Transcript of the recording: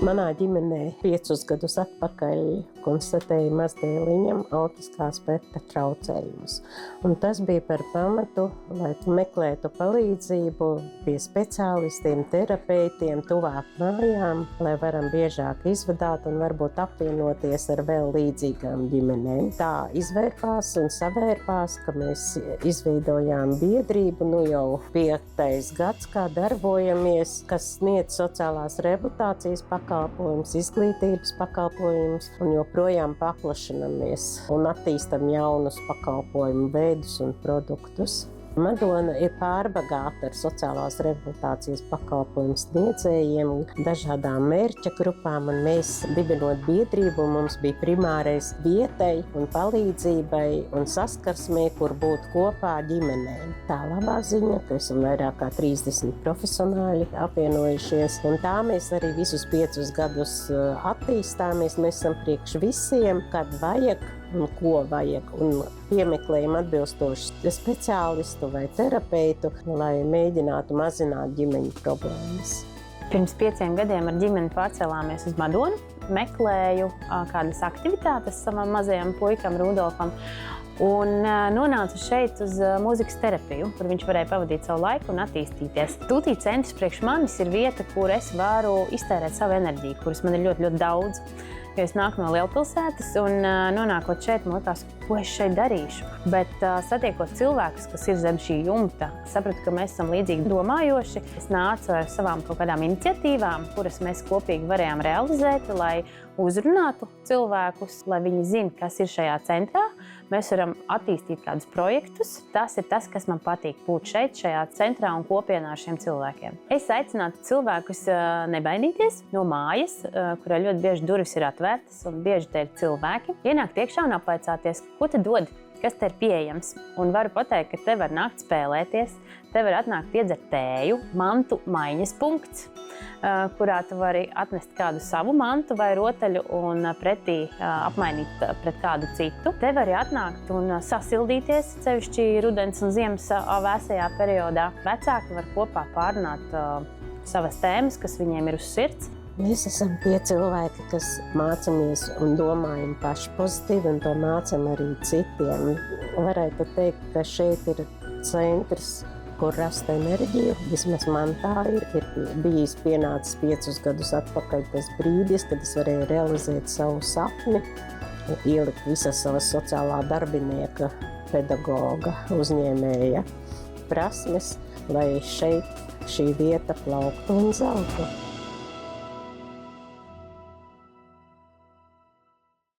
Manā ģimenē 5 gadus atpakaļ konstatēja mazdēliņam autiskā spektra traucējumus. Un tas bija par pamatu, lai meklētu palīdzību pie speciālistiem, terapeitiem, tuvāk mājām, lai varam biežāk izvadāt un varbūt apvienoties ar vēl līdzīgām ģimenēm. Tā izvērpās un savērpās, ka mēs izveidojām biedrību, jau 5. gads, kā darbojamies, kas sniedz sociālās rehabilitācijas pakalpojumus, izglītības pakalpojumus un joprojām paplašinamies un attīstam jaunus pakalpojumu veidus un produktus. Madona ir pārbagāta ar sociālās rehabilitācijas pakalpojumu sniedzējiem, dažādām mērķa grupām, un mēs dibinot biedrību, mums bija primārais vietai un palīdzībai un saskarsmē, kur būt kopā ģimenēm. Tā labā ziņa, ka esam vairāk kā 30 profesionāļi apvienojušies, un tā mēs arī visus 5 gadus attīstāmies. Mēs esam priekš visiem, kad vajag un ko vajag, un piemeklējam atbilstošu speciālistu vai terapeitu, lai mēģinātu mazināt ģimeņu problēmas. Pirms 5 gadiem ar ģimeni pārcēlāmies uz Madonu, meklēju kādas aktivitātes savam mazajam puikam Rudolfam un nonācu šeit uz mūzikas terapiju, kur viņš varēja pavadīt savu laiku un attīstīties. Tutī centrs priekš manis ir vieta, kur es varu iztērēt savu enerģiju, kuras man ir ļoti, ļoti daudz. Jo es nāku no lielpilsētas un nonākot šeit, man likās, ko es šeit darīšu. Bet satiekot cilvēkus, kas ir zem šī jumta, sapratu, ka mēs esam līdzīgi domājoši. Es nācu ar savām kaut kādām iniciatīvām, kuras mēs kopīgi varējām realizēt, lai uzrunātu cilvēkus, lai viņi zina, kas ir šajā centrā. Mēs varam attīstīt kādus projektus. Tas ir tas, kas man patīk būt šeit, šajā centrā un kopienā ar šiem cilvēkiem. Es aicinātu cilvēkus nebaidīties no mājas, kurā ļoti bieži durvis ir atvērtas un bieži te ir cilvēki. Ienākt iekšā un apvaicāties, ko te dod, kas te ir pieejams. Un varu pateikt, ka te var nākt spēlēties, te var atnākt iedzert tēju, mantu maiņas punkts, kurā tu vari atnest kādu savu mantu vai rotaļu un pretī apmainīt pret kādu citu. Te vari atnākt un sasildīties, sevišķi rudens un ziemas vēsajā periodā. Vecāki var kopā pārunāt savas tēmas, kas viņiem ir uz sirds. Mēs esam tie cilvēki, kas mācamies un domājam paši pozitīvi un to mācam arī citiem. Varētu teikt, ka šeit ir centrs, kur rast enerģiju. Vismaz man tā ir bijis pienācis 5 gadus atpakaļ tas brīdis, kad es varēju realizēt savu sapni, ielikt visas savas sociālā darbinieka, pedagoga, uzņēmēja prasmes, lai šeit šī vieta plauktu un zeltu.